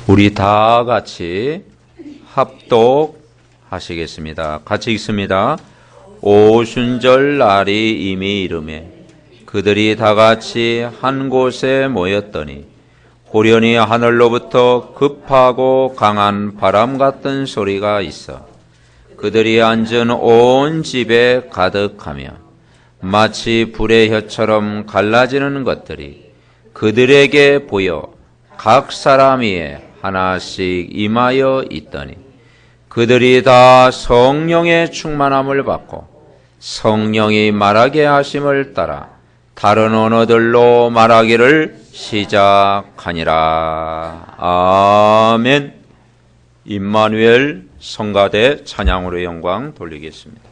우리 다 같이 합독하시겠습니다. 같이 읽습니다. 오순절 날이 이미 이르매 그들이 다 같이 한 곳에 모였더니 호련히 하늘로부터 급하고 강한 바람 같은 소리가 있어 그들이 앉은 온 집에 가득하며 마치 불의 혀처럼 갈라지는 것들이 그들에게 보여 각 사람 위에 하나씩 임하여 있더니 그들이 다 성령의 충만함을 받고 성령이 말하게 하심을 따라 다른 언어들로 말하기를 시작하니라. 아멘. 임마누엘 성가대 찬양으로 영광 돌리겠습니다.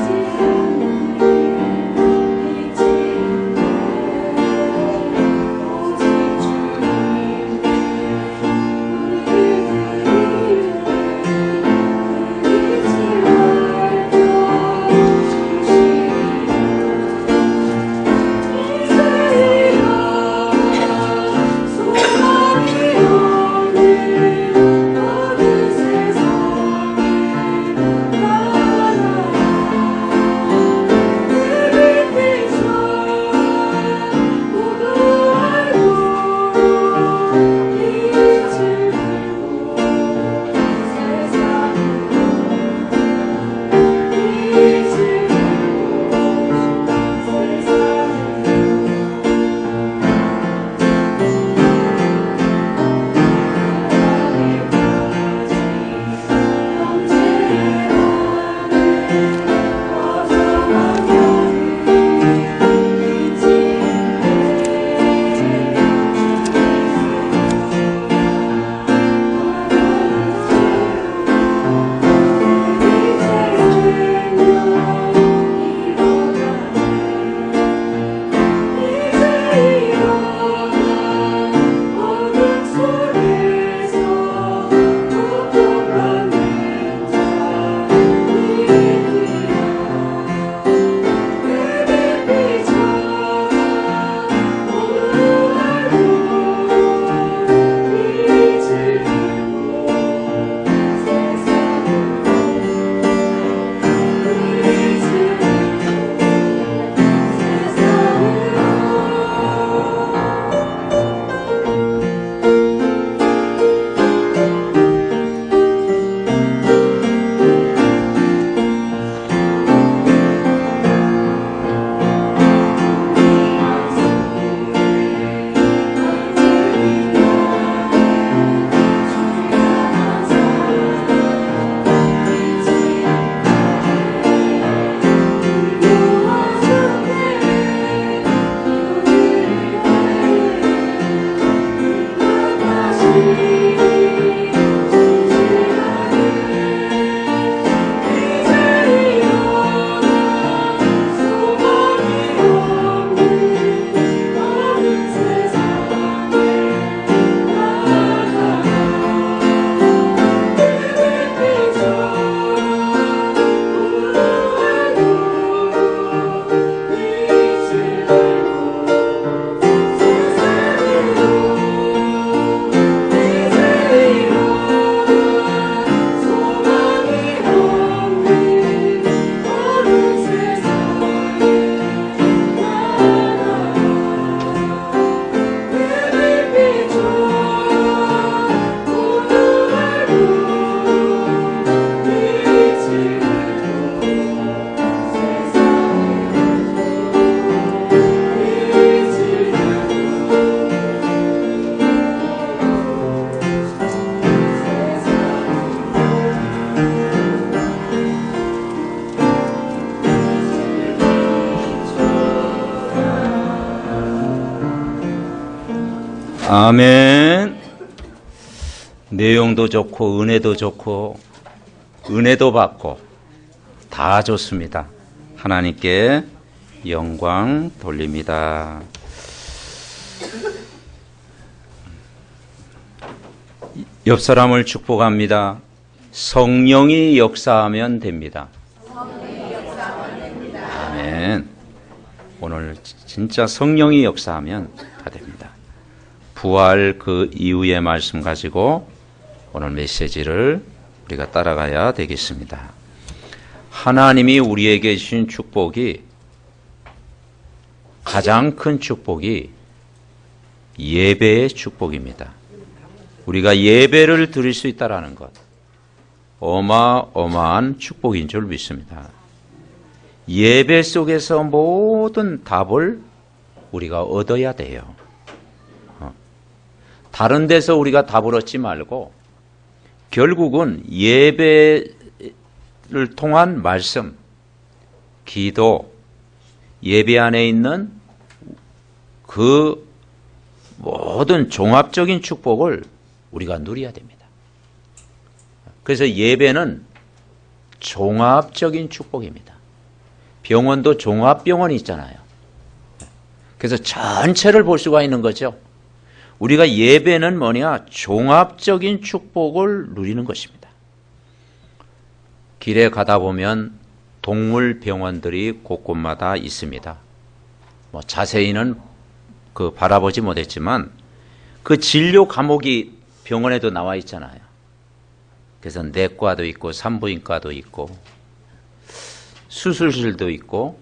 주시 아멘. 내용도 좋고 은혜도 좋고 은혜도 받고 다 좋습니다. 하나님께 영광 돌립니다. 옆 사람을 축복합니다. 성령이 역사하면 됩니다. 아멘. 오늘 진짜 성령이 역사하면 다 됩니다. 부활 그 이후의 말씀 가지고 오늘 메시지를 우리가 따라가야 되겠습니다. 하나님이 우리에게 주신 축복이 가장 큰 축복이 예배의 축복입니다. 우리가 예배를 드릴 수 있다는 것, 어마어마한 축복인 줄 믿습니다. 예배 속에서 모든 답을 우리가 얻어야 돼요. 다른 데서 우리가 답을 얻지 말고 결국은 예배를 통한 말씀, 기도, 예배 안에 있는 그 모든 종합적인 축복을 우리가 누려야 됩니다. 그래서 예배는 종합적인 축복입니다. 병원도 종합병원이 있잖아요. 그래서 전체를 볼 수가 있는 거죠. 우리가 예배는 뭐냐? 종합적인 축복을 누리는 것입니다. 길에 가다 보면 동물 병원들이 곳곳마다 있습니다. 자세히는 바라보지 못했지만 그 진료 과목이 병원에도 나와 있잖아요. 그래서 내과도 있고 산부인과도 있고 수술실도 있고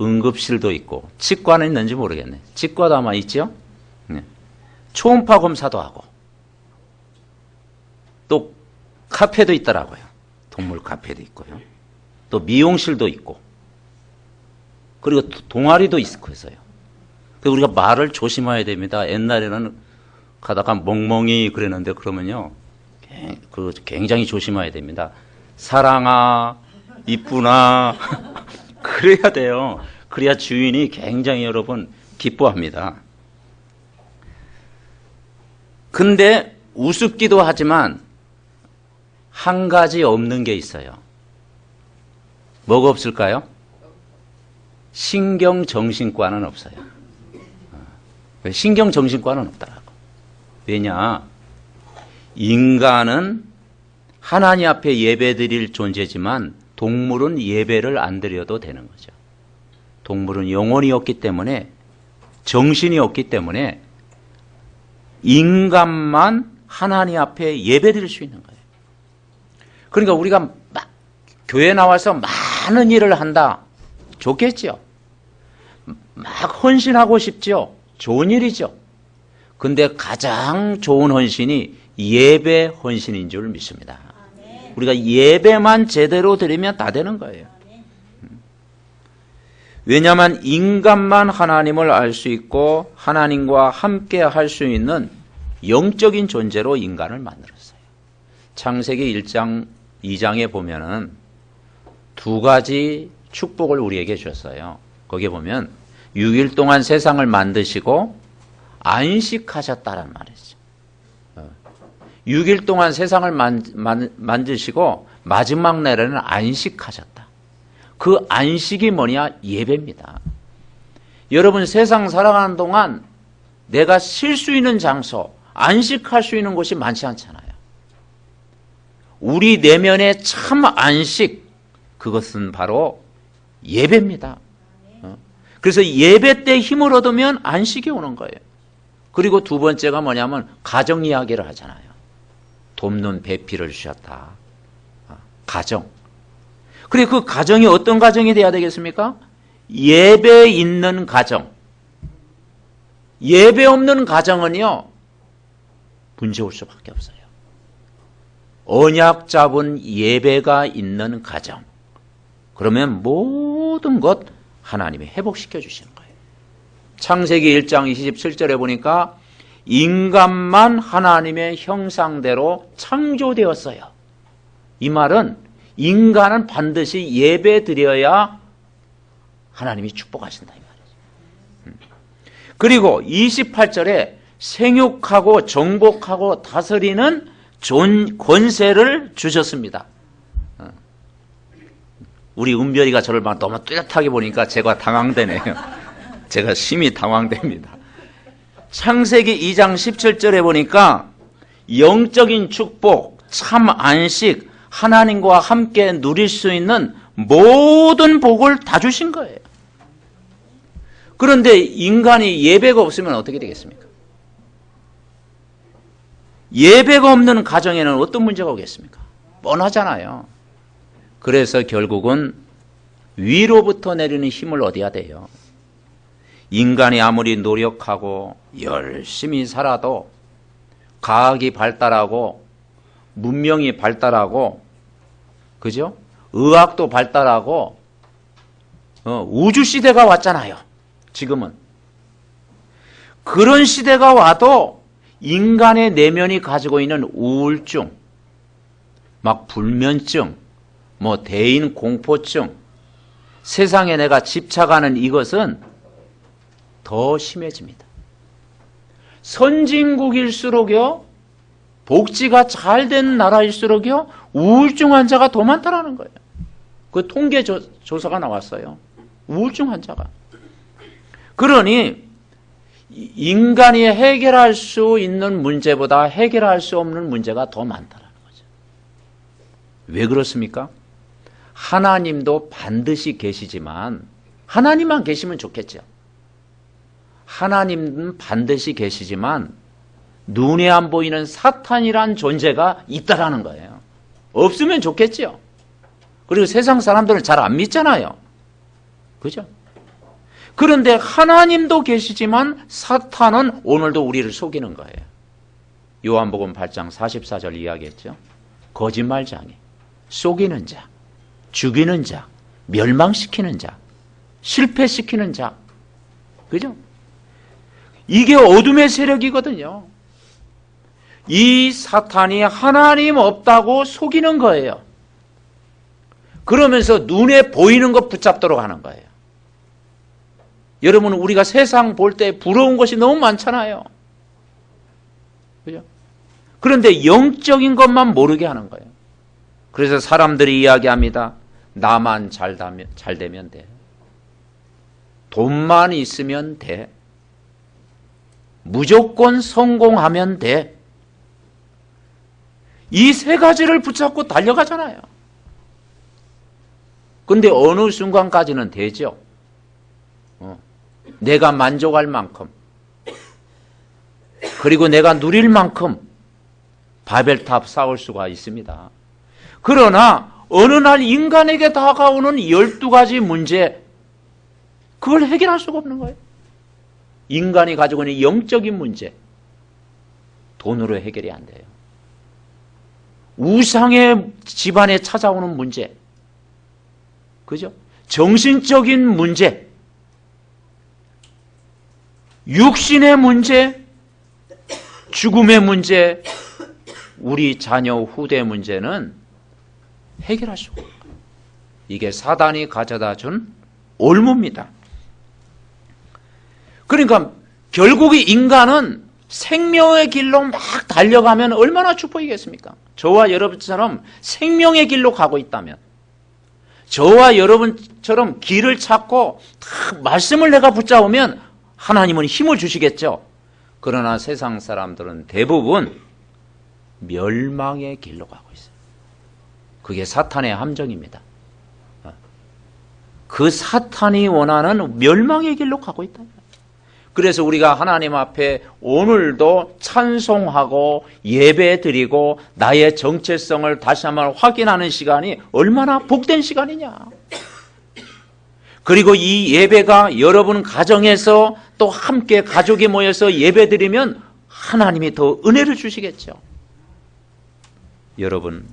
응급실도 있고 치과는 있는지 모르겠네. 치과도 아마 있죠? 네. 초음파 검사도 하고 또 카페도 있더라고요. 동물 카페도 있고요. 또 미용실도 있고 그리고 동아리도 있고 해서요. 그래서 우리가 말을 조심해야 됩니다. 옛날에는 가다가 멍멍이 그랬는데 그러면요. 굉장히 조심해야 됩니다. 사랑아, 이쁘나 그래야 돼요. 그래야 주인이 굉장히 여러분 기뻐합니다. 근데 우습기도 하지만 한 가지 없는 게 있어요. 뭐가 없을까요? 신경정신과는 없어요. 신경정신과는 없더라고. 왜냐? 인간은 하나님 앞에 예배 드릴 존재지만 동물은 예배를 안 드려도 되는 거죠. 동물은 영혼이 없기 때문에 정신이 없기 때문에 인간만 하나님 앞에 예배 드릴 수 있는 거예요. 그러니까 우리가 교회 나와서 많은 일을 한다. 좋겠죠. 막 헌신하고 싶죠. 좋은 일이죠. 근데 가장 좋은 헌신이 예배 헌신인 줄 믿습니다. 우리가 예배만 제대로 드리면 다 되는 거예요. 왜냐하면 인간만 하나님을 알 수 있고 하나님과 함께 할 수 있는 영적인 존재로 인간을 만들었어요. 창세기 1장, 2장에 보면은 두 가지 축복을 우리에게 주셨어요. 거기에 보면 6일 동안 세상을 만드시고 안식하셨다란 말이죠. 6일 동안 세상을 만드시고 마지막 날에는 안식하셨다. 그 안식이 뭐냐? 예배입니다. 여러분 세상 살아가는 동안 내가 쉴 수 있는 장소, 안식할 수 있는 곳이 많지 않잖아요. 우리 내면의 참 안식, 그것은 바로 예배입니다. 그래서 예배 때 힘을 얻으면 안식이 오는 거예요. 그리고 두 번째가 뭐냐면 가정 이야기를 하잖아요. 돕는 배필을 주셨다. 가정. 그리고 그 가정이 어떤 가정이 돼야 되겠습니까? 예배 있는 가정. 예배 없는 가정은요, 문제 올 수밖에 없어요. 언약 잡은 예배가 있는 가정. 그러면 모든 것 하나님이 회복시켜 주시는 거예요. 창세기 1장 27절에 보니까 인간만 하나님의 형상대로 창조되었어요. 이 말은 인간은 반드시 예배 드려야 하나님이 축복하신다 이 말이죠. 그리고 28절에 생육하고 정복하고 다스리는 권세를 주셨습니다. 우리 은별이가 저를 막 너무 뚜렷하게 보니까 제가 당황되네요. 제가 심히 당황됩니다. 창세기 2장 17절에 보니까 영적인 축복, 참 안식, 하나님과 함께 누릴 수 있는 모든 복을 다 주신 거예요. 그런데 인간이 예배가 없으면 어떻게 되겠습니까? 예배가 없는 가정에는 어떤 문제가 오겠습니까? 뻔하잖아요. 그래서 결국은 위로부터 내리는 힘을 얻어야 돼요. 인간이 아무리 노력하고 열심히 살아도 과학이 발달하고 문명이 발달하고 그죠? 의학도 발달하고 우주 시대가 왔잖아요. 지금은. 그런 시대가 와도 인간의 내면이 가지고 있는 우울증, 막 불면증, 뭐 대인 공포증, 세상에 내가 집착하는 이것은 더 심해집니다. 선진국일수록요, 복지가 잘 된 나라일수록요, 우울증 환자가 더 많다라는 거예요. 그 통계 조사가 나왔어요. 우울증 환자가. 그러니 인간이 해결할 수 있는 문제보다 해결할 수 없는 문제가 더 많다라는 거죠. 왜 그렇습니까? 하나님도 반드시 계시지만 하나님만 계시면 좋겠죠. 하나님은 반드시 계시지만 눈에 안 보이는 사탄이란 존재가 있다라는 거예요. 없으면 좋겠죠. 그리고 세상 사람들은 잘 안 믿잖아요. 그죠? 그런데 하나님도 계시지만 사탄은 오늘도 우리를 속이는 거예요. 요한복음 8장 44절 이야기했죠. 거짓말장애, 속이는 자, 죽이는 자, 멸망시키는 자, 실패시키는 자. 그죠? 이게 어둠의 세력이거든요. 이 사탄이 하나님 없다고 속이는 거예요. 그러면서 눈에 보이는 것 붙잡도록 하는 거예요. 여러분, 우리가 세상 볼 때 부러운 것이 너무 많잖아요. 그죠? 그런데 영적인 것만 모르게 하는 거예요. 그래서 사람들이 이야기합니다. 나만 잘 되면 돼. 돈만 있으면 돼. 무조건 성공하면 돼. 이 세 가지를 붙잡고 달려가잖아요. 근데 어느 순간까지는 되죠. 내가 만족할 만큼, 그리고 내가 누릴 만큼 바벨탑 쌓을 수가 있습니다. 그러나 어느 날 인간에게 다가오는 12가지 문제, 그걸 해결할 수가 없는 거예요. 인간이 가지고 있는 영적인 문제, 돈으로 해결이 안 돼요. 우상의 집안에 찾아오는 문제, 그죠? 정신적인 문제, 육신의 문제, 죽음의 문제, 우리 자녀 후대 문제는 해결할 수가 없어요. 이게 사단이 가져다 준 올무입니다. 그러니까 결국 인간은 생명의 길로 막 달려가면 얼마나 축복이겠습니까? 저와 여러분처럼 생명의 길로 가고 있다면, 저와 여러분처럼 길을 찾고 다 말씀을 내가 붙잡으면 하나님은 힘을 주시겠죠. 그러나 세상 사람들은 대부분 멸망의 길로 가고 있어요. 그게 사탄의 함정입니다. 그 사탄이 원하는 멸망의 길로 가고 있다. 그래서 우리가 하나님 앞에 오늘도 찬송하고 예배드리고 나의 정체성을 다시 한번 확인하는 시간이 얼마나 복된 시간이냐. 그리고 이 예배가 여러분 가정에서 또 함께 가족이 모여서 예배드리면 하나님이 더 은혜를 주시겠죠. 여러분,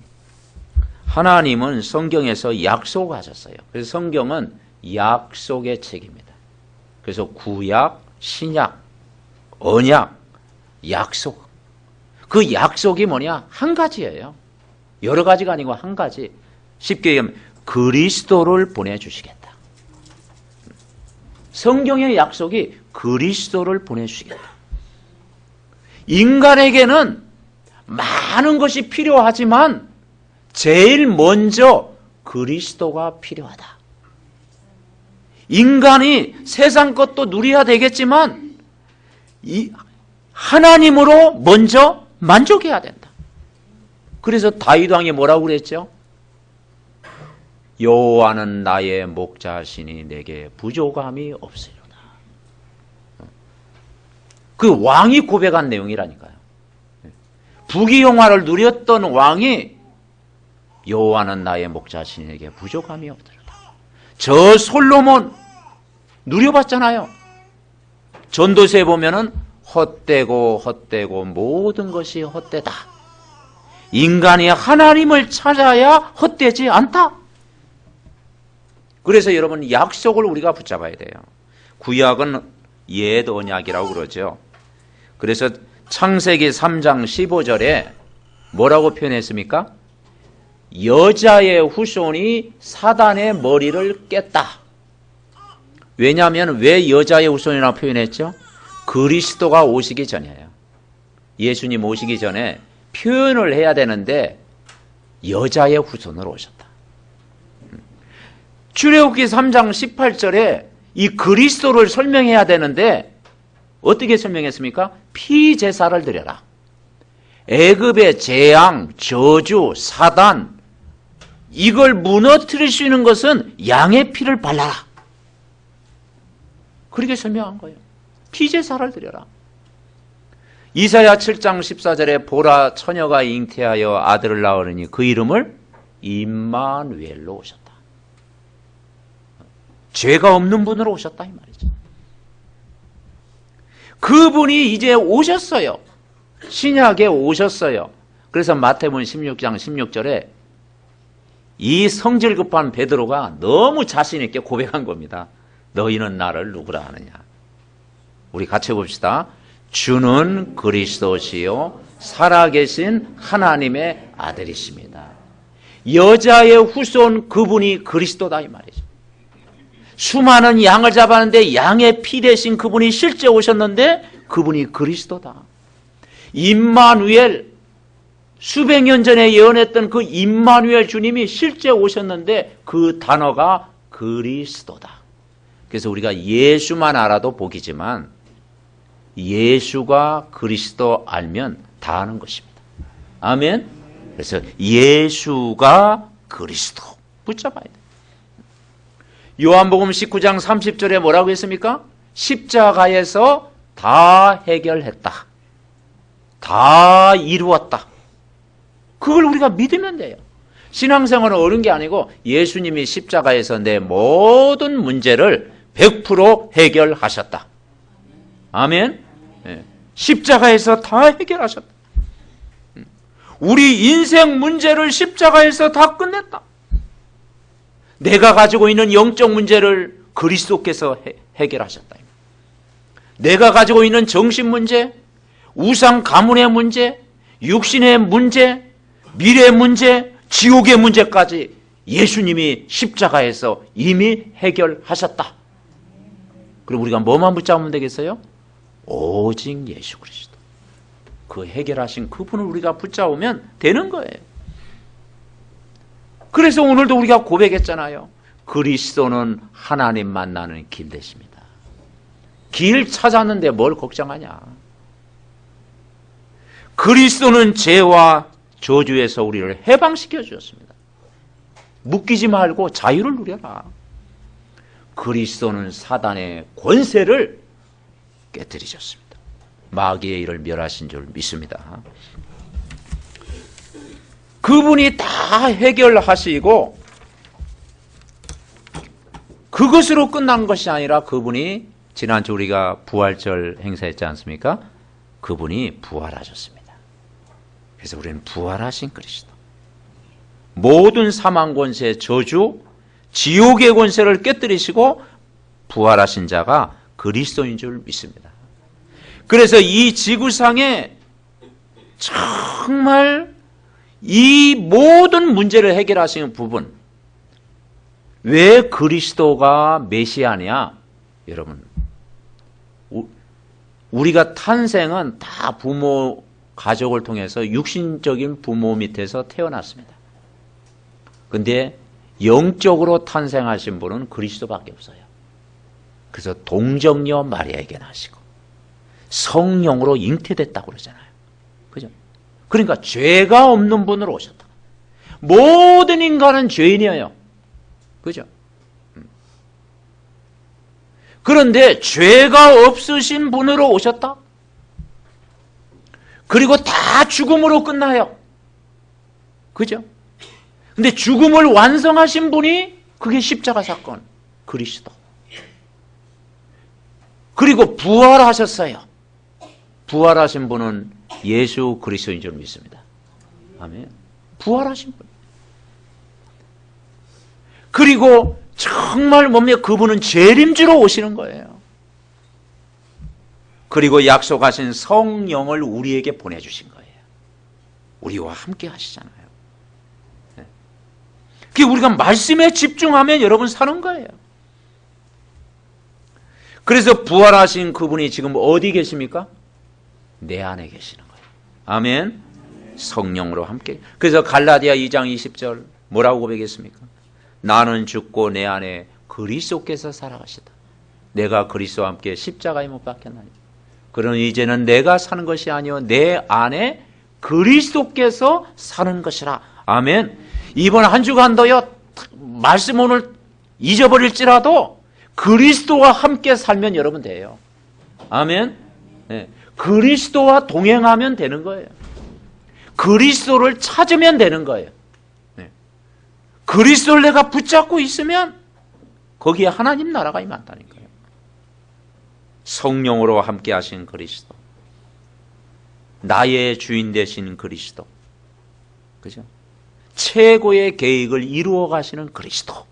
하나님은 성경에서 약속하셨어요. 그래서 성경은 약속의 책입니다. 그래서 구약, 신약, 언약, 약속. 그 약속이 뭐냐? 한 가지예요. 여러 가지가 아니고 한 가지. 쉽게 얘기하면 그리스도를 보내주시겠다. 성경의 약속이 그리스도를 보내주시겠다. 인간에게는 많은 것이 필요하지만 제일 먼저 그리스도가 필요하다. 인간이 세상 것도 누려야 되겠지만 이 하나님으로 먼저 만족해야 된다. 그래서 다윗 왕이 뭐라고 그랬죠? 여호와는 나의 목자시니 내게 부족함이 없으리로다. 그 왕이 고백한 내용이라니까요. 부귀영화를 누렸던 왕이 여호와는 나의 목자시니 내게 부족함이 없으리로다. 저 솔로몬 누려봤잖아요. 전도서에 보면은 헛되고 모든 것이 헛되다. 인간이 하나님을 찾아야 헛되지 않다. 그래서 여러분 약속을 우리가 붙잡아야 돼요. 구약은 옛 언약이라고 그러죠. 그래서 창세기 3장 15절에 뭐라고 표현했습니까? 여자의 후손이 사단의 머리를 깼다. 왜냐하면 왜 여자의 후손이라고 표현했죠? 그리스도가 오시기 전이에요. 예수님 오시기 전에 표현을 해야 되는데 여자의 후손으로 오셨다. 출애굽기 3장 18절에 이 그리스도를 설명해야 되는데 어떻게 설명했습니까? 피제사를 드려라. 애굽의 재앙, 저주, 사단 이걸 무너뜨릴 수 있는 것은 양의 피를 발라라. 그렇게 설명한 거예요. 피제사를 드려라. 이사야 7장 14절에 보라 처녀가 잉태하여 아들을 낳으니 그 이름을 임마누엘로 오셨다. 죄가 없는 분으로 오셨다 이 말이죠. 그분이 이제 오셨어요. 신약에 오셨어요. 그래서 마태복음 16장 16절에 이 성질 급한 베드로가 너무 자신 있게 고백한 겁니다. 너희는 나를 누구라 하느냐. 우리 같이 봅시다. 주는 그리스도시요 살아계신 하나님의 아들이십니다. 여자의 후손 그분이 그리스도다 이 말이죠. 수많은 양을 잡았는데 양의 피 대신 그분이 실제 오셨는데 그분이 그리스도다. 임마누엘, 수백 년 전에 예언했던 그 임마누엘 주님이 실제 오셨는데 그 단어가 그리스도다. 그래서 우리가 예수만 알아도 복이지만 예수가 그리스도 알면 다 아는 것입니다. 아멘. 그래서 예수가 그리스도 붙잡아야 돼요. 요한복음 19장 30절에 뭐라고 했습니까? 십자가에서 다 해결했다. 다 이루었다. 그걸 우리가 믿으면 돼요. 신앙생활은 어려운 게 아니고 예수님이 십자가에서 내 모든 문제를 100% 해결하셨다. 아멘. 네. 십자가에서 다 해결하셨다. 우리 인생 문제를 십자가에서 다 끝냈다. 내가 가지고 있는 영적 문제를 그리스도께서 해결하셨다. 내가 가지고 있는 정신 문제, 우상 가문의 문제, 육신의 문제, 미래 문제, 지옥의 문제까지 예수님이 십자가에서 이미 해결하셨다. 그럼 우리가 뭐만 붙잡으면 되겠어요? 오직 예수 그리스도. 그 해결하신 그분을 우리가 붙잡으면 되는 거예요. 그래서 오늘도 우리가 고백했잖아요. 그리스도는 하나님 만나는 길 되십니다. 길 찾았는데 뭘 걱정하냐. 그리스도는 죄와 저주에서 우리를 해방시켜 주셨습니다. 묶이지 말고 자유를 누려라. 그리스도는 사단의 권세를 깨뜨리셨습니다. 마귀의 일을 멸하신 줄 믿습니다. 그분이 다 해결하시고 그것으로 끝난 것이 아니라 그분이 지난주 우리가 부활절 행사했지 않습니까? 그분이 부활하셨습니다. 그래서 우리는 부활하신 그리스도. 모든 사망 권세, 저주, 지옥의 권세를 깨뜨리시고 부활하신 자가 그리스도인 줄 믿습니다. 그래서 이 지구상에 정말 이 모든 문제를 해결하시는 부분, 왜 그리스도가 메시아냐? 여러분, 우리가 탄생은 다 부모 가족을 통해서 육신적인 부모 밑에서 태어났습니다. 근데 영적으로 탄생하신 분은 그리스도밖에 없어요. 그래서 동정녀 마리아에게 나시고 성령으로 잉태됐다고 그러잖아요. 그죠? 그러니까 죄가 없는 분으로 오셨다. 모든 인간은 죄인이에요. 그죠? 그런데 죄가 없으신 분으로 오셨다? 그리고 다 죽음으로 끝나요. 그죠? 근데 죽음을 완성하신 분이 그게 십자가 사건, 그리스도. 그리고 부활하셨어요. 부활하신 분은 예수 그리스도인 줄 믿습니다. 아멘. 부활하신 분. 그리고 정말 뭡니까? 그분은 재림주로 오시는 거예요. 그리고 약속하신 성령을 우리에게 보내주신 거예요. 우리와 함께 하시잖아요. 그게 우리가 말씀에 집중하면 여러분 사는 거예요. 그래서 부활하신 그분이 지금 어디 계십니까? 내 안에 계시는 거예요. 아멘. 성령으로 함께. 그래서 갈라디아 2장 20절 뭐라고 고백했습니까? 나는 죽고 내 안에 그리스도께서 살아가시다. 내가 그리스도와 함께 십자가에 못 박혔나니. 그러니 이제는 내가 사는 것이 아니요 내 안에 그리스도께서 사는 것이라. 아멘. 이번 한 주간도요 말씀 오늘 잊어버릴지라도 그리스도와 함께 살면 여러분 돼요. 아멘. 네. 그리스도와 동행하면 되는 거예요. 그리스도를 찾으면 되는 거예요. 네. 그리스도를 내가 붙잡고 있으면 거기에 하나님 나라가 임한다니까요. 성령으로 함께 하신 그리스도. 나의 주인 되신 그리스도. 그죠? 최고의 계획을 이루어 가시는 그리스도.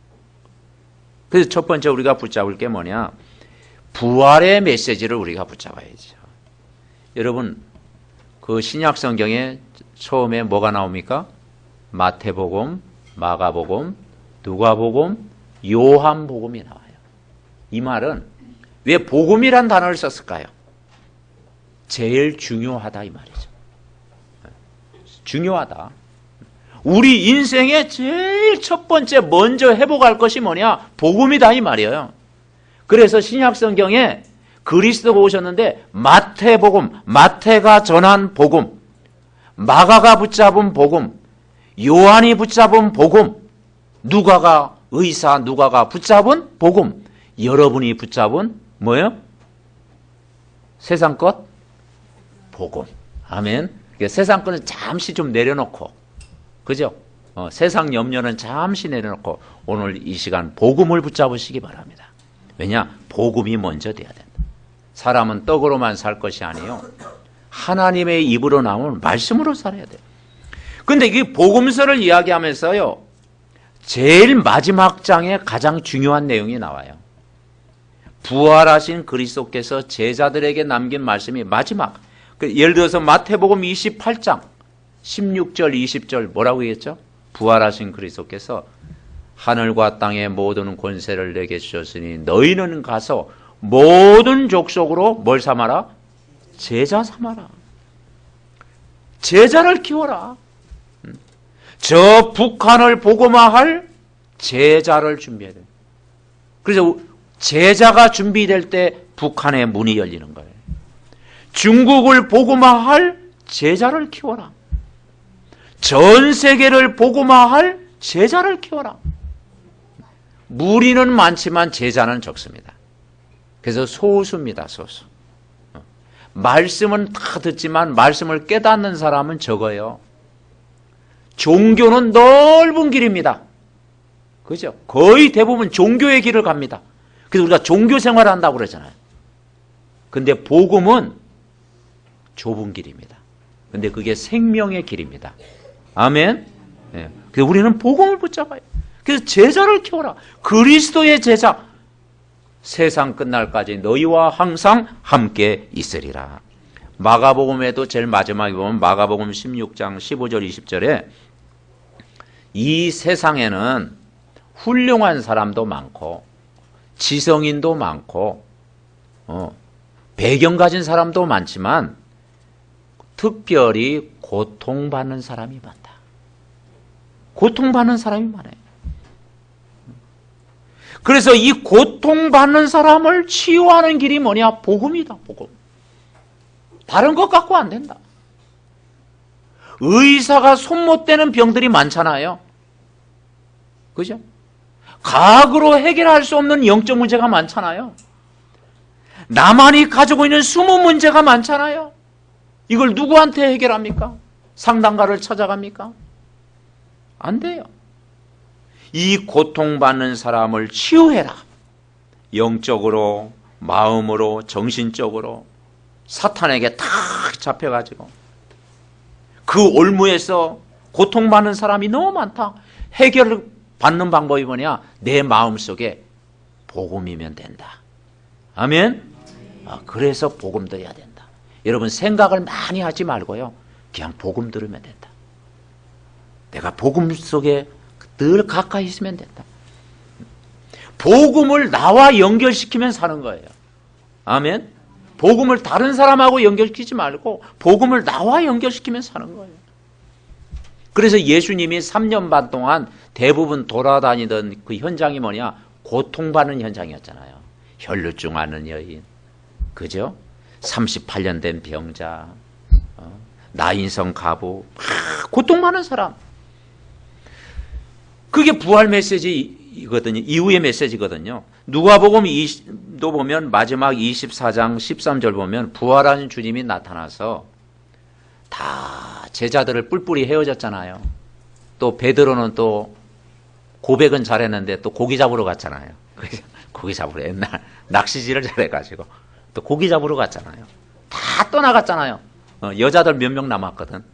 그래서 첫 번째 우리가 붙잡을 게 뭐냐? 부활의 메시지를 우리가 붙잡아야죠. 여러분, 그 신약 성경에 처음에 뭐가 나옵니까? 마태복음, 마가복음, 누가복음, 요한복음이 나와요. 이 말은 왜 복음이란 단어를 썼을까요? 제일 중요하다 이 말이죠. 중요하다. 우리 인생의 제일 첫 번째 먼저 회복할 것이 뭐냐? 복음이다 이 말이에요. 그래서 신약 성경에 그리스도가 오셨는데 마태복음, 마태가 전한 복음, 마가가 붙잡은 복음, 요한이 붙잡은 복음, 누가가 의사, 누가가 붙잡은 복음, 여러분이 붙잡은 뭐예요? 세상 것? 복음. 아멘. 세상 것은 잠시 좀 내려놓고, 그죠? 세상 염려는 잠시 내려놓고 오늘 이 시간 복음을 붙잡으시기 바랍니다. 왜냐? 복음이 먼저 돼야 된다. 사람은 떡으로만 살 것이 아니에요. 하나님의 입으로 나오는 말씀으로 살아야 돼요. 근데 이 복음서를 이야기하면서요, 제일 마지막 장에 가장 중요한 내용이 나와요. 부활하신 그리스도께서 제자들에게 남긴 말씀이 마지막. 예를 들어서 마태복음 28장 16절 20절 뭐라고 했죠? 부활하신 그리스도께서 하늘과 땅의 모든 권세를 내게 주셨으니 너희는 가서 모든 족속으로 뭘 삼아라? 제자 삼아라. 제자를 키워라. 저 북한을 복음화할 제자를 준비해야 돼요. 그래서 제자가 준비될 때 북한의 문이 열리는 거예요. 중국을 복음화할 제자를 키워라. 전 세계를 복음화할 제자를 키워라. 무리는 많지만 제자는 적습니다. 그래서 소수입니다. 소수. 말씀은 다 듣지만 말씀을 깨닫는 사람은 적어요. 종교는 넓은 길입니다. 그죠? 거의 대부분 종교의 길을 갑니다. 그래서 우리가 종교 생활을 한다고 그러잖아요. 근데 복음은 좁은 길입니다. 근데 그게 생명의 길입니다. 아멘. 네. 그래서 우리는 복음을 붙잡아요. 그래서 제자를 키워라. 그리스도의 제자. 세상 끝날까지 너희와 항상 함께 있으리라. 마가복음에도 제일 마지막에 보면 마가복음 16장 15절 20절에 이 세상에는 훌륭한 사람도 많고 지성인도 많고 배경 가진 사람도 많지만 특별히 고통받는 사람이 많다. 고통받는 사람이 많아요. 그래서 이 고통받는 사람을 치유하는 길이 뭐냐? 복음이다. 복음. 다른 것 갖고 안 된다. 의사가 손못 대는 병들이 많잖아요. 그죠? 과학으로 해결할 수 없는 영적 문제가 많잖아요. 나만이 가지고 있는 숨은 문제가 많잖아요. 이걸 누구한테 해결합니까? 상담가를 찾아갑니까? 안 돼요. 이 고통받는 사람을 치유해라. 영적으로, 마음으로, 정신적으로 사탄에게 탁 잡혀가지고 그 올무에서 고통받는 사람이 너무 많다. 해결을 받는 방법이 뭐냐? 내 마음속에 복음이면 된다. 아멘? 그래서 복음 들어야 된다. 여러분 생각을 많이 하지 말고요. 그냥 복음 들으면 된다. 내가 복음 속에 늘 가까이 있으면 된다. 복음을 나와 연결시키면 사는 거예요. 아멘? 복음을 다른 사람하고 연결시키지 말고 복음을 나와 연결시키면 사는 거예요. 그래서 예수님이 3년 반 동안 대부분 돌아다니던 그 현장이 뭐냐? 고통받는 현장이었잖아요. 혈루증 앓는 여인, 그죠? 38년 된 병자, 나인성 가부, 고통받는 사람. 그게 부활 메시지이거든요. 이후의 메시지거든요. 누가복음도 보면 마지막 24장 13절 보면 부활하는 주님이 나타나서 다 제자들을 뿔뿔이 헤어졌잖아요. 또 베드로는 또 고백은 잘했는데 또 고기 잡으러 갔잖아요. 고기 잡으러 옛날 낚시질을 잘해가지고 또 고기 잡으러 갔잖아요. 다 떠나갔잖아요. 여자들 몇 명 남았거든.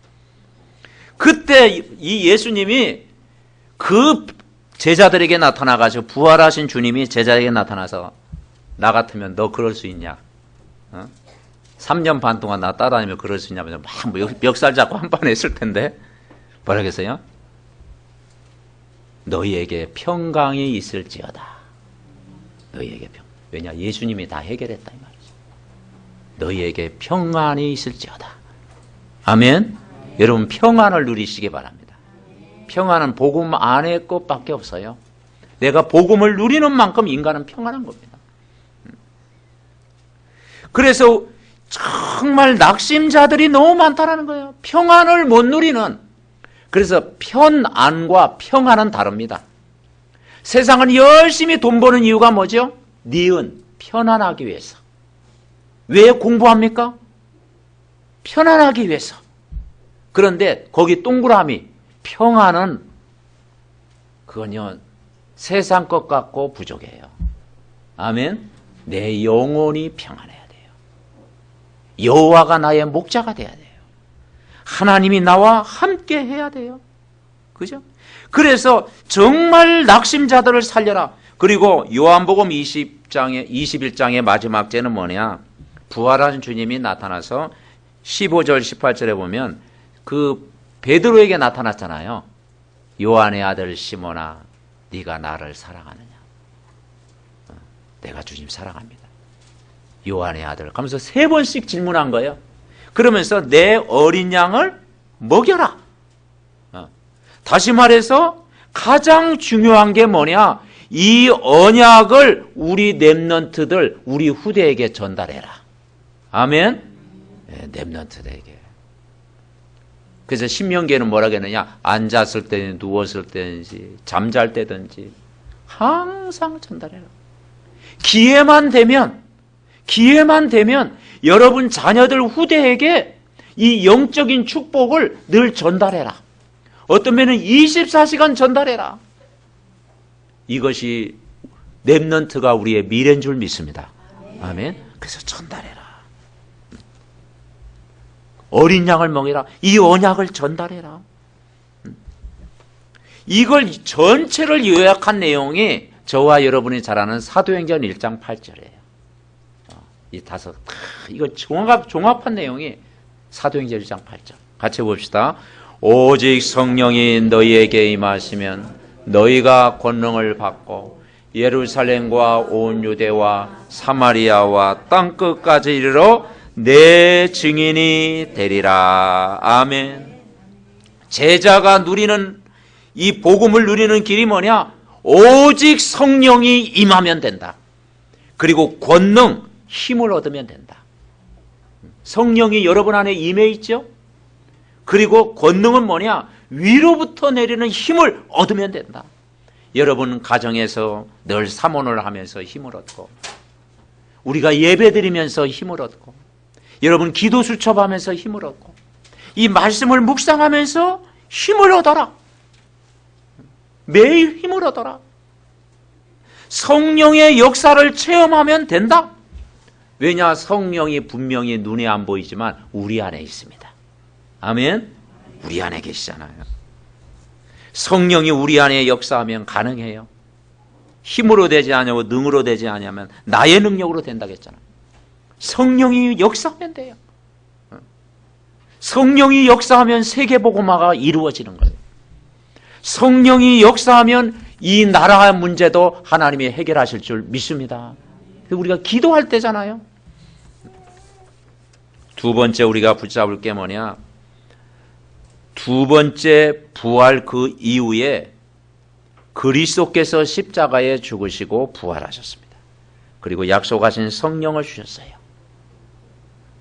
그때 이 예수님이 그 제자들에게 나타나가지고 부활하신 주님이 제자에게 나타나서 나 같으면 너 그럴 수 있냐? 3년 반 동안 나 따라다니면 그럴 수 있냐면 막 멱살 잡고 한 번 했을 텐데 뭐라 그랬어요? 너희에게 평강이 있을지어다. 너희에게 평. 왜냐? 예수님이 다 해결했다 이 말이죠. 너희에게 평안이 있을지어다. 아멘. 여러분 평안을 누리시기 바랍니다. 평안은 복음 안의 것밖에 없어요. 내가 복음을 누리는 만큼 인간은 평안한 겁니다. 그래서 정말 낙심자들이 너무 많다라는 거예요. 평안을 못 누리는. 그래서 편안과 평안은 다릅니다. 세상은 열심히 돈 버는 이유가 뭐죠? 니은, 편안하기 위해서. 왜 공부합니까? 편안하기 위해서. 그런데 거기 동그라미, 평안은 그건요 세상 것 같고 부족해요. 아멘. 내 영혼이 평안해야 돼요. 여호와가 나의 목자가 돼야 돼요. 하나님이 나와 함께 해야 돼요. 그죠? 그래서 정말 낙심자들을 살려라. 그리고 요한복음 21장의 마지막 제는 뭐냐? 부활한 주님이 나타나서 15절 18절에 보면 그 베드로에게 나타났잖아요. 요한의 아들 시몬아, 네가 나를 사랑하느냐? 내가 주님 사랑합니다. 요한의 아들. 그러면서 3번씩 질문한 거예요. 그러면서 내 어린 양을 먹여라. 다시 말해서 가장 중요한 게 뭐냐? 이 언약을 우리 렘넌트들, 우리 후대에게 전달해라. 아멘? 네, 렘넌트들에게. 그래서 신명기에는 뭐라 그랬느냐? 앉았을 때는 누웠을 때든지 잠잘 때든지 항상 전달해라. 기회만 되면 여러분 자녀들 후대에게 이 영적인 축복을 늘 전달해라. 어떤 면은 24시간 전달해라. 이것이 렘넌트가 우리의 미래인 줄 믿습니다. 아멘. 그래서 전달해라. 어린 양을 먹이라. 이 언약을 전달해라. 이걸 전체를 요약한 내용이 저와 여러분이 잘 아는 사도행전 1장 8절이에요. 이 다섯, 이거 종합한 내용이 사도행전 1장 8절. 같이 봅시다. 오직 성령이 너희에게 임하시면 너희가 권능을 받고 예루살렘과 온 유대와 사마리아와 땅끝까지 이르러 내 증인이 되리라. 아멘. 제자가 누리는 이 복음을 누리는 길이 뭐냐? 오직 성령이 임하면 된다. 그리고 권능, 힘을 얻으면 된다. 성령이 여러분 안에 임해 있죠? 그리고 권능은 뭐냐? 위로부터 내리는 힘을 얻으면 된다. 여러분 가정에서 늘 사모를 하면서 힘을 얻고, 우리가 예배드리면서 힘을 얻고, 여러분 기도 수첩하면서 힘을 얻고, 이 말씀을 묵상하면서 힘을 얻어라. 매일 힘을 얻어라. 성령의 역사를 체험하면 된다. 왜냐? 성령이 분명히 눈에 안 보이지만 우리 안에 있습니다. 아멘. 우리 안에 계시잖아요. 성령이 우리 안에 역사하면 가능해요. 힘으로 되지 않냐고, 능으로 되지 않냐면 나의 능력으로 된다고 했잖아요. 성령이 역사하면 돼요. 성령이 역사하면 세계복음화가 이루어지는 거예요. 성령이 역사하면 이 나라 문제도 하나님이 해결하실 줄 믿습니다. 우리가 기도할 때잖아요. 두 번째 우리가 붙잡을 게 뭐냐? 두 번째 부활 그 이후에 그리스도께서 십자가에 죽으시고 부활하셨습니다. 그리고 약속하신 성령을 주셨어요.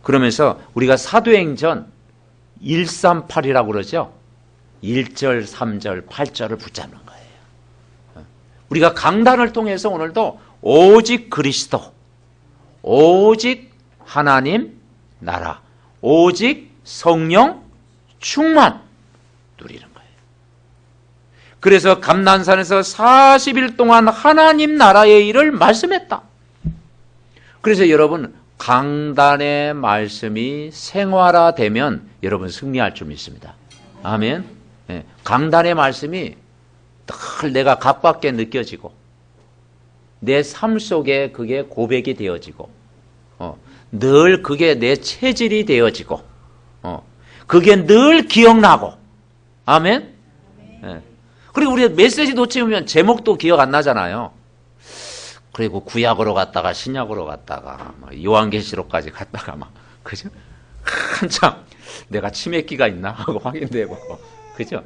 그러면서 우리가 사도행전 138이라고 그러죠. 1절, 3절, 8절을 붙잡는 거예요. 우리가 강단을 통해서 오늘도 오직 그리스도, 오직 하나님 나라, 오직 성령 충만 누리는 거예요. 그래서 감난산에서 40일 동안 하나님 나라의 일을 말씀했다. 그래서 여러분 강단의 말씀이 생활화되면 여러분 승리할 줄 믿습니다. 아멘. 네. 강단의 말씀이 늘 내가 가깝게 느껴지고 내 삶 속에 그게 고백이 되어지고 늘 그게 내 체질이 되어지고 그게 늘 기억나고. 아멘. 네. 그리고 우리가 메시지 놓치면 제목도 기억 안 나잖아요. 그리고 구약으로 갔다가 신약으로 갔다가 요한계시록까지 갔다가 막 그죠? 한참 내가 치맥기가 있나 하고 확인되고 그죠?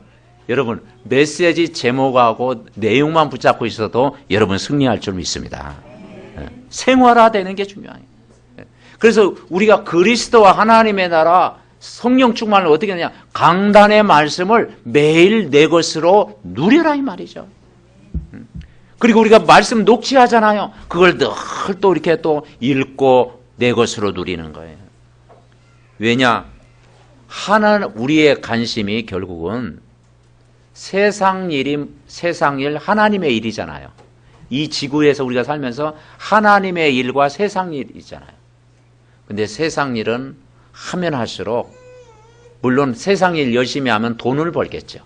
여러분 메시지 제목하고 내용만 붙잡고 있어도 여러분 승리할 줄 믿습니다. 생활화되는 게 중요해요. 그래서 우리가 그리스도와 하나님의 나라 성령 충만을 어떻게 하냐? 강단의 말씀을 매일 내 것으로 누려라 이 말이죠. 그리고 우리가 말씀 녹취하잖아요. 그걸 늘 또 이렇게 또 읽고 내 것으로 누리는 거예요. 왜냐? 우리의 관심이 결국은 세상 일 하나님의 일이잖아요. 이 지구에서 우리가 살면서 하나님의 일과 세상 일이잖아요. 근데 세상 일은 하면 할수록 물론 세상 일 열심히 하면 돈을 벌겠죠.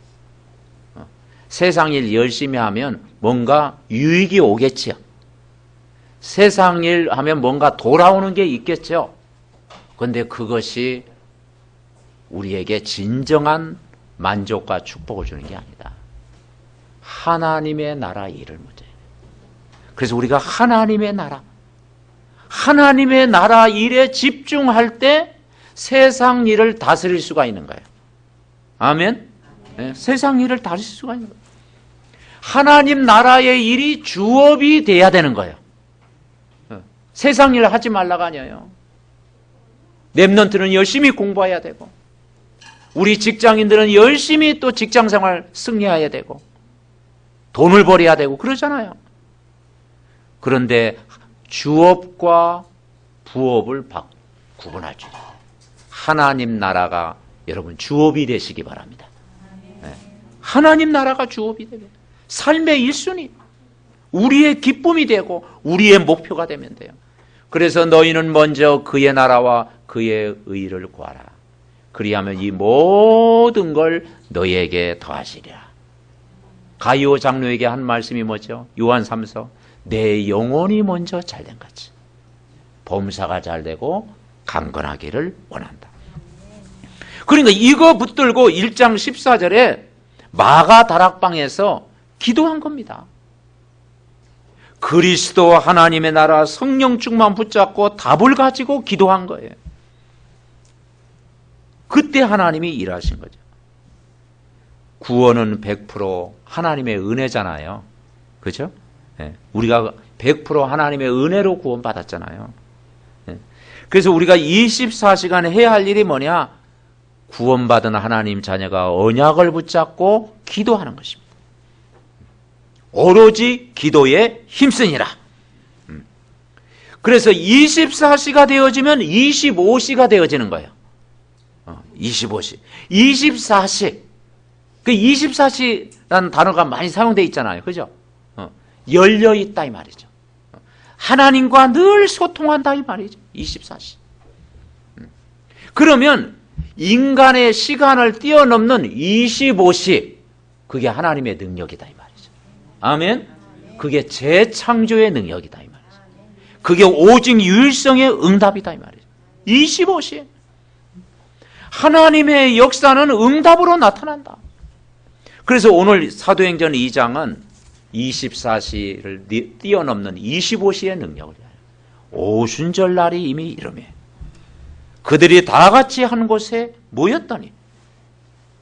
세상 일 열심히 하면 뭔가 유익이 오겠죠. 세상 일 하면 뭔가 돌아오는 게 있겠죠. 그런데 그것이 우리에게 진정한 만족과 축복을 주는 게 아니다. 하나님의 나라 일을 먼저 해야 돼요. 그래서 우리가 하나님의 나라 일에 집중할 때 세상 일을 다스릴 수가 있는 거예요. 아멘? 네, 세상 일을 다스릴 수가 있는 거예요. 하나님 나라의 일이 주업이 돼야 되는 거예요. 세상 일 하지 말라고 아니에요. 랩런트는 열심히 공부해야 되고 우리 직장인들은 열심히 또 직장생활 승리해야 되고 돈을 벌어야 되고 그러잖아요. 그런데 주업과 부업을 구분할 줄 알아요. 하나님 나라가 여러분 주업이 되시기 바랍니다. 네. 하나님 나라가 주업이 되면 삶의 1순위 우리의 기쁨이 되고 우리의 목표가 되면 돼요. 그래서 너희는 먼저 그의 나라와 그의 의를 구하라. 그리하면 이 모든 걸 너희에게 더하시리라. 가이오 장로에게 한 말씀이 뭐죠? 요한 3서 내 영혼이 먼저 잘된 같이 범사가 잘되고 강건하기를 원한다. 그러니까 이거 붙들고 1장 14절에 마가 다락방에서 기도한 겁니다. 그리스도 하나님의 나라 성령 충만 붙잡고 답을 가지고 기도한 거예요. 그때 하나님이 일하신 거죠. 구원은 100% 하나님의 은혜잖아요. 그죠? 네. 우리가 100% 하나님의 은혜로 구원받았잖아요. 네. 그래서 우리가 24시간 해야 할 일이 뭐냐? 구원받은 하나님 자녀가 언약을 붙잡고 기도하는 것입니다. 오로지 기도에 힘쓰니라. 그래서 24시가 되어지면 25시가 되어지는 거예요. 25시. 24시. 그 24시라는 단어가 많이 사용되어 있잖아요. 그죠? 열려 있다 이 말이죠. 하나님과 늘 소통한다 이 말이죠. 24시. 그러면 인간의 시간을 뛰어넘는 25시, 그게 하나님의 능력이다 이 말이죠. 아멘. 그게 재창조의 능력이다 이 말이죠. 그게 오직 유일성의 응답이다 이 말이죠. 25시. 하나님의 역사는 응답으로 나타난다. 그래서 오늘 사도행전 2장은 24시를 뛰어넘는 25시의 능력을 위하여 오순절 날이 이미 이르매 그들이 다 같이 한 곳에 모였더니,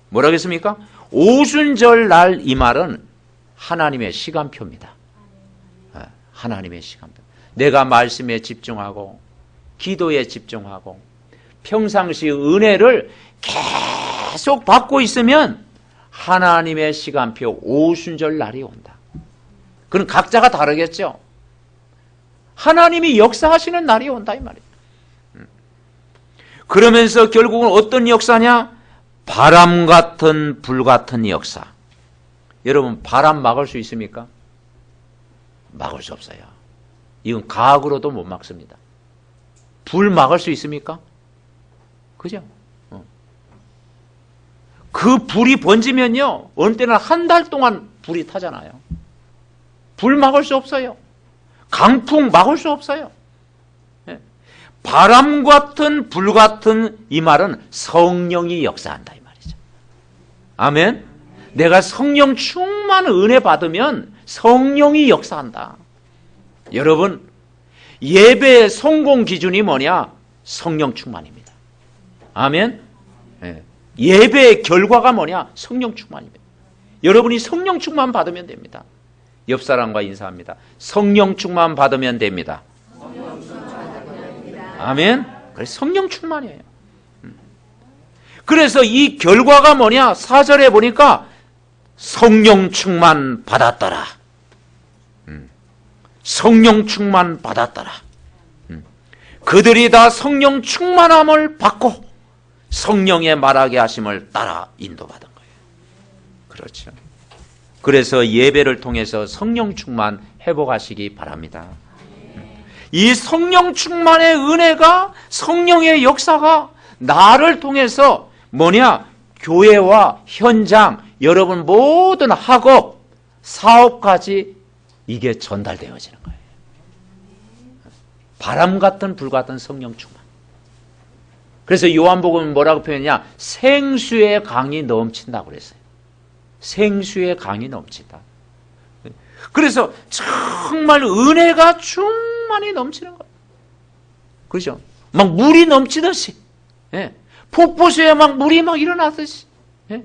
뭐라고 했습니까? 오순절 날 이 말은 하나님의 시간표입니다. 하나님의 시간표. 내가 말씀에 집중하고 기도에 집중하고 평상시 은혜를 계속 받고 있으면 하나님의 시간표 오순절 날이 온다. 그럼 각자가 다르겠죠. 하나님이 역사하시는 날이 온다 이 말이에요. 그러면서 결국은 어떤 역사냐? 바람 같은 불 같은 역사. 여러분, 바람 막을 수 있습니까? 막을 수 없어요. 이건 과학으로도 못 막습니다. 불 막을 수 있습니까? 그죠? 그 불이 번지면요, 어느 때는 한 달 동안 불이 타잖아요. 불 막을 수 없어요. 강풍 막을 수 없어요. 바람 같은 불 같은 이 말은 성령이 역사한다 이 말이죠. 아멘. 내가 성령 충만 은혜 받으면 성령이 역사한다. 여러분, 예배의 성공 기준이 뭐냐? 성령 충만입니다. 아멘. 예배의 결과가 뭐냐? 성령 충만입니다. 여러분이 성령 충만 받으면 됩니다. 옆 사람과 인사합니다. 성령 충만 받으면 됩니다. 아멘. 그래서 성령 충만이에요. 그래서 이 결과가 뭐냐? 4절에 보니까 성령 충만 받았더라. 성령 충만 받았더라. 그들이 다 성령 충만함을 받고 성령의 말하게 하심을 따라 인도받은 거예요. 그렇죠. 그래서 예배를 통해서 성령 충만 회복하시기 바랍니다. 이 성령 충만의 은혜가, 성령의 역사가 나를 통해서 뭐냐? 교회와 현장, 여러분 모든 학업, 사업까지 이게 전달되어지는 거예요. 바람 같은 불 같은 성령 충만. 그래서 요한복음은 뭐라고 표현했냐? 생수의 강이 넘친다고 그랬어요. 생수의 강이 넘친다. 그래서 정말 은혜가 충만히 넘치는 거예요. 그렇죠? 막 물이 넘치듯이, 예. 폭포수에 막 물이 막 일어나듯이, 예.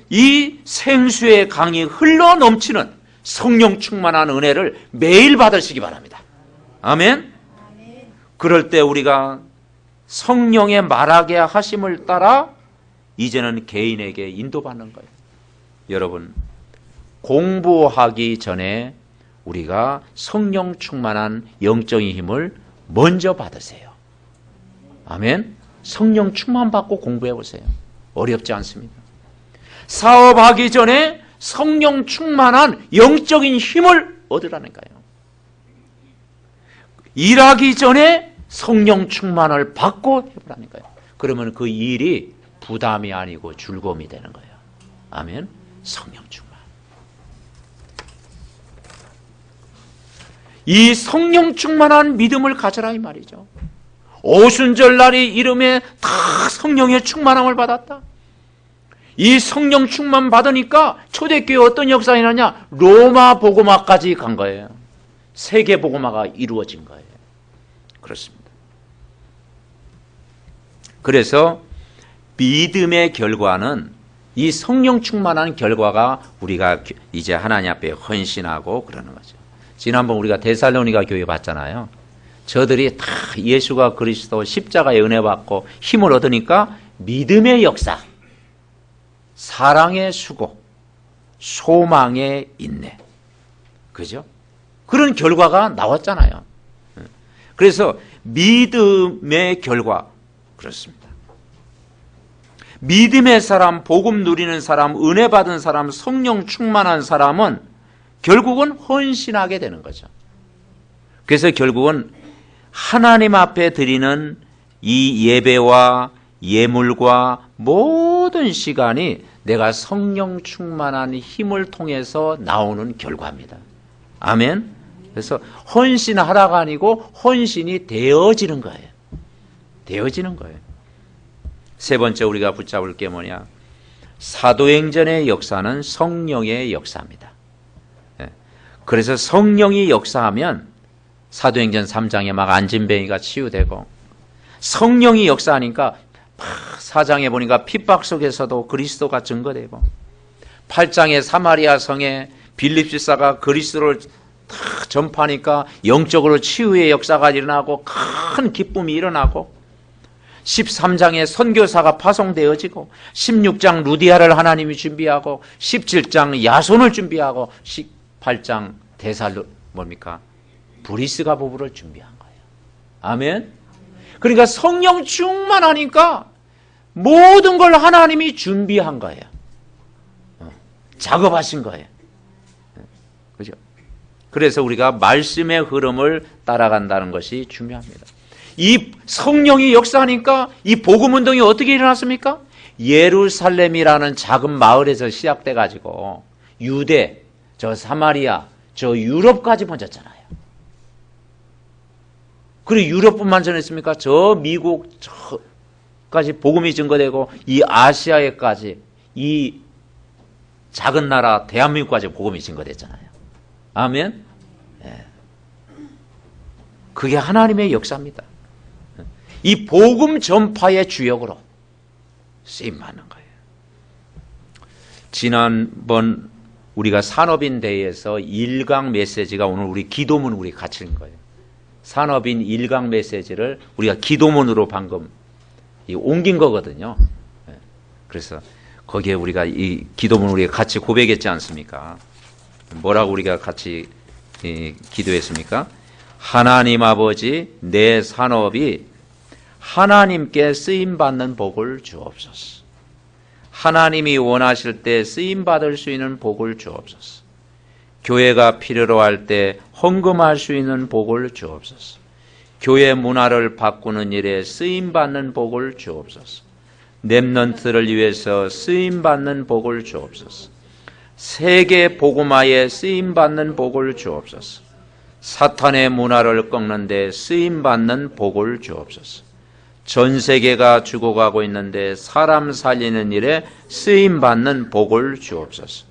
이 생수의 강이 흘러 넘치는 성령 충만한 은혜를 매일 받으시기 바랍니다. 아멘. 그럴 때 우리가 성령의 말하게 하심을 따라 이제는 개인에게 인도받는 거예요. 여러분, 공부하기 전에 우리가 성령 충만한 영적인 힘을 먼저 받으세요. 아멘. 성령 충만 받고 공부해 보세요. 어렵지 않습니다. 사업하기 전에 성령 충만한 영적인 힘을 얻으라는 거예요. 일하기 전에 성령 충만을 받고 해보라는 거예요. 그러면 그 일이 부담이 아니고 즐거움이 되는 거예요. 아멘. 성령 충만. 이 성령 충만한 믿음을 가져라 이 말이죠. 오순절 날이 이름에 다 성령의 충만함을 받았다. 이 성령 충만 받으니까 초대교회 어떤 역사가 일어나냐? 로마 복음화까지 간 거예요. 세계 복음화가 이루어진 거예요. 그렇습니다. 그래서 믿음의 결과는 이 성령 충만한 결과가 우리가 이제 하나님 앞에 헌신하고 그러는 거죠. 지난번 우리가 데살로니가 교회 봤잖아요. 저들이 다 예수가 그리스도 십자가의 은혜 받고 힘을 얻으니까 믿음의 역사, 사랑의 수고, 소망의 인내, 그죠? 그런 결과가 나왔잖아요. 그래서 믿음의 결과, 그렇습니다. 믿음의 사람, 복음 누리는 사람, 은혜 받은 사람, 성령 충만한 사람은 결국은 헌신하게 되는 거죠. 그래서 결국은 하나님 앞에 드리는 이 예배와 예물과 모든 시간이 내가 성령 충만한 힘을 통해서 나오는 결과입니다. 아멘. 그래서 헌신하라가 아니고 헌신이 되어지는 거예요. 되어지는 거예요. 세 번째 우리가 붙잡을 게 뭐냐? 사도행전의 역사는 성령의 역사입니다. 그래서 성령이 역사하면 사도행전 3장에 막 안진뱅이가 치유되고, 성령이 역사하니까 4장에 보니까 핍박 속에서도 그리스도가 증거되고, 8장에 사마리아 성에 빌립 집사가 그리스도를 다 전파하니까 영적으로 치유의 역사가 일어나고 큰 기쁨이 일어나고, 13장에 선교사가 파송되어지고, 16장 루디아를 하나님이 준비하고, 17장 야손을 준비하고, 18장 뭡니까? 브리스가 부부를 준비한 거예요. 아멘. 그러니까 성령 충만하니까 모든 걸 하나님이 준비한 거예요. 작업하신 거예요. 그죠? 그래서 우리가 말씀의 흐름을 따라간다는 것이 중요합니다. 이 성령이 역사하니까 이 복음 운동이 어떻게 일어났습니까? 예루살렘이라는 작은 마을에서 시작돼 가지고 유대, 저 사마리아, 저 유럽까지 번졌잖아요. 그리고 유럽뿐만 전했습니까? 저 미국 저까지 복음이 증거되고, 이 아시아에까지, 이 작은 나라 대한민국까지 복음이 증거됐잖아요. 아멘. 네. 그게 하나님의 역사입니다. 이 복음 전파의 주역으로 쓰임 받는 거예요. 지난번 우리가 산업인 대회에서 1강 메시지가 오늘 우리 기도문 우리 같이 읽은 거예요. 산업인 1강 메시지를 우리가 기도문으로 방금 옮긴 거거든요. 그래서 거기에 우리가 이 기도문 우리가 같이 고백했지 않습니까? 뭐라고 우리가 같이 기도했습니까? 하나님 아버지, 내 산업이 하나님께 쓰임받는 복을 주옵소서. 하나님이 원하실 때 쓰임받을 수 있는 복을 주옵소서. 교회가 필요로 할 때 헌금할 수 있는 복을 주옵소서. 교회 문화를 바꾸는 일에 쓰임받는 복을 주옵소서. 렘넌트를 위해서 쓰임받는 복을 주옵소서. 세계 복음화에 쓰임받는 복을 주옵소서. 사탄의 문화를 꺾는 데 쓰임받는 복을 주옵소서. 전 세계가 죽어가고 있는데 사람 살리는 일에 쓰임받는 복을 주옵소서.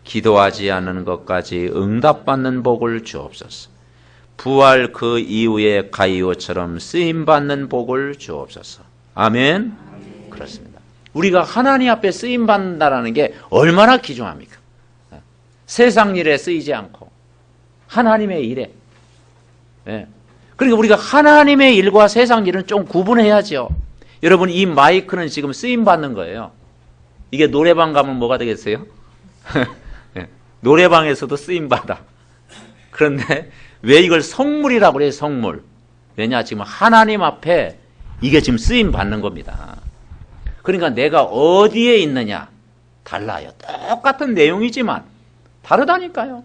기도하지 않는 것까지 응답받는 복을 주옵소서. 부활 그 이후에 가이오처럼 쓰임받는 복을 주옵소서. 아멘. 그렇습니다. 우리가 하나님 앞에 쓰임받는다는 게 얼마나 귀중합니까? 세상 일에 쓰이지 않고 하나님의 일에. 네. 그러니까 우리가 하나님의 일과 세상 일은 좀 구분해야죠. 여러분, 이 마이크는 지금 쓰임받는 거예요. 이게 노래방 가면 뭐가 되겠어요? 네. 노래방에서도 쓰임받아. 그런데 왜 이걸 성물이라고 그래요? 성물. 왜냐? 지금 하나님 앞에 이게 지금 쓰임받는 겁니다. 그러니까 내가 어디에 있느냐 달라요. 똑같은 내용이지만 다르다니까요.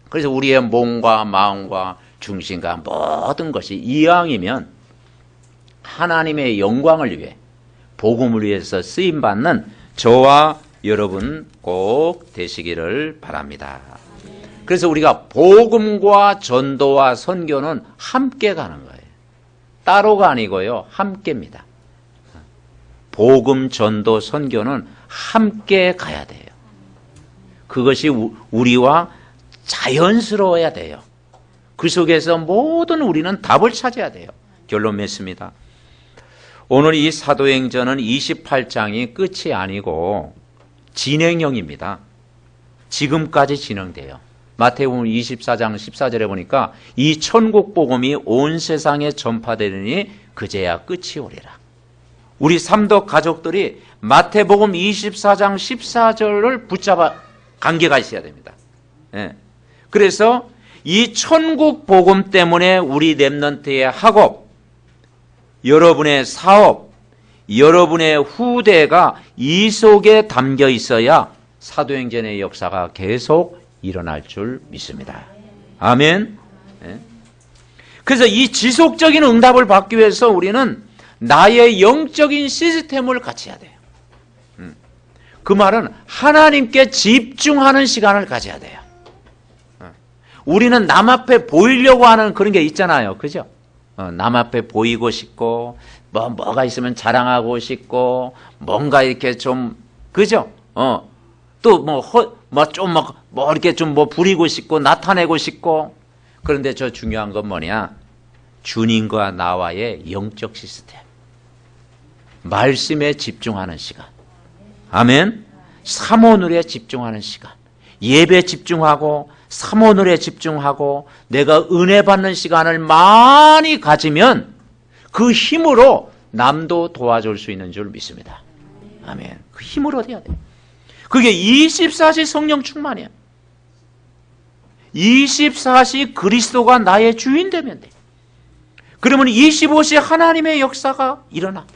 그래서 우리의 몸과 마음과 중심과 모든 것이 이왕이면 하나님의 영광을 위해 복음을 위해서 쓰임받는 저와 여러분 꼭 되시기를 바랍니다. 그래서 우리가 복음과 전도와 선교는 함께 가는 거예요. 따로가 아니고요. 함께입니다. 복음, 전도, 선교는 함께 가야 돼요. 그것이 우리와 자연스러워야 돼요. 그 속에서 모든 우리는 답을 찾아야 돼요. 결론 맺습니다. 오늘 이 사도행전은 28장이 끝이 아니고 진행형입니다. 지금까지 진행돼요. 마태복음 24장 14절에 보니까 이 천국 복음이 온 세상에 전파되더니 그제야 끝이 오리라. 우리 삼덕 가족들이 마태복음 24장 14절을 붙잡아 관계가 있어야 됩니다. 예. 그래서 이 천국 복음 때문에 우리 렘넌트의 학업, 여러분의 사업, 여러분의 후대가 이 속에 담겨 있어야 사도행전의 역사가 계속 일어날 줄 믿습니다. 아멘. 예. 그래서 이 지속적인 응답을 받기 위해서 우리는 나의 영적인 시스템을 같이 해야 돼요. 그 말은 하나님께 집중하는 시간을 가져야 돼요. 우리는 남 앞에 보이려고 하는 그런 게 있잖아요. 그죠? 남 앞에 보이고 싶고, 뭐가 있으면 자랑하고 싶고, 뭔가 이렇게 좀, 그죠? 또 이렇게 좀 부리고 싶고, 나타내고 싶고. 그런데 저 중요한 건 뭐냐? 주님과 나와의 영적 시스템. 말씀에 집중하는 시간. 아멘. 사모늘에 집중하는 시간. 예배 집중하고 사모늘에 집중하고 내가 은혜 받는 시간을 많이 가지면 그 힘으로 남도 도와줄 수 있는 줄 믿습니다. 아멘. 그 힘으로 돼야 돼요. 그게 24시 성령 충만이야. 24시 그리스도가 나의 주인 되면 돼. 그러면 25시 하나님의 역사가 일어나.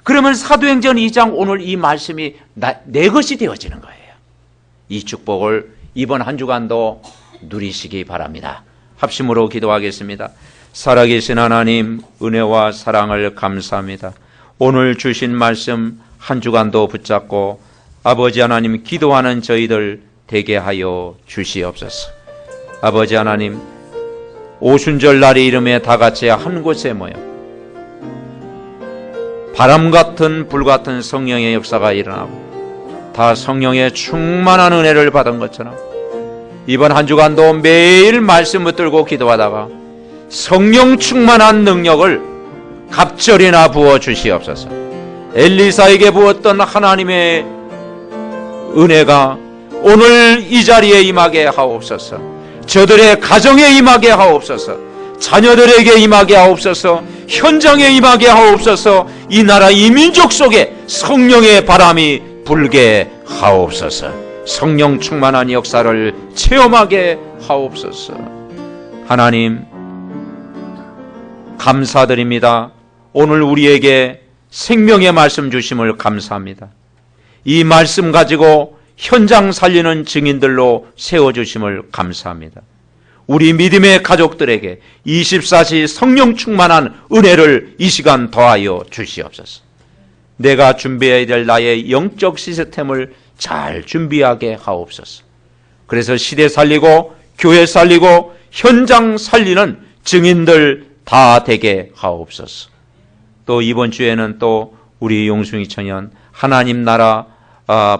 그러면 사도행전 2장 오늘 이 말씀이 내 것이 되어지는 거예요. 이 축복을 이번 한 주간도 누리시기 바랍니다. 합심으로 기도하겠습니다. 살아계신 하나님, 은혜와 사랑을 감사합니다. 오늘 주신 말씀 한 주간도 붙잡고 아버지 하나님 기도하는 저희들 되게 하여 주시옵소서. 아버지 하나님, 오순절 날의 이름에 다 같이 한 곳에 모여 바람 같은 불 같은 성령의 역사가 일어나고 다 성령의 충만한 은혜를 받은 것처럼 이번 한 주간도 매일 말씀 붙들고 기도하다가 성령 충만한 능력을 갑절이나 부어 주시옵소서. 엘리사에게 부었던 하나님의 은혜가 오늘 이 자리에 임하게 하옵소서. 저들의 가정에 임하게 하옵소서. 자녀들에게 임하게 하옵소서. 현장에 임하게 하옵소서. 이 나라 이 민족 속에 성령의 바람이 불게 하옵소서. 성령 충만한 역사를 체험하게 하옵소서. 하나님 감사드립니다. 오늘 우리에게 생명의 말씀 주심을 감사합니다. 이 말씀 가지고 현장 살리는 증인들로 세워주심을 감사합니다. 우리 믿음의 가족들에게 24시 성령 충만한 은혜를 이 시간 더하여 주시옵소서. 내가 준비해야 될 나의 영적 시스템을 잘 준비하게 하옵소서. 그래서 시대 살리고 교회 살리고 현장 살리는 증인들 다 되게 하옵소서. 또 이번 주에는 또 우리 용숭이 청년 하나님 나라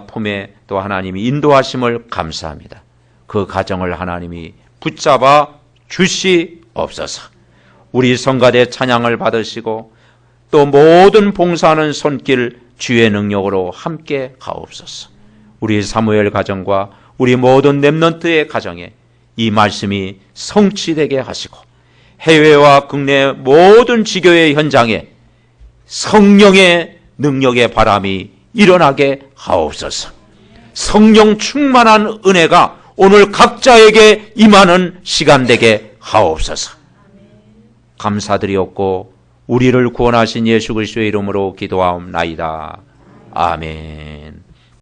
품에 또 하나님이 인도하심을 감사합니다. 그 가정을 하나님이 붙잡아 주시옵소서. 우리 성가대 찬양을 받으시고 또 모든 봉사하는 손길 주의 능력으로 함께 가옵소서. 우리 사무엘 가정과 우리 모든 렘넌트의 가정에 이 말씀이 성취되게 하시고 해외와 국내 모든 지교회 현장에 성령의 능력의 바람이 일어나게 하옵소서. 성령 충만한 은혜가 오늘 각자에게 임하는 시간 되게 하옵소서. 감사드리옵고 우리를 구원하신 예수 그리스도의 이름으로 기도하옵나이다. 아멘.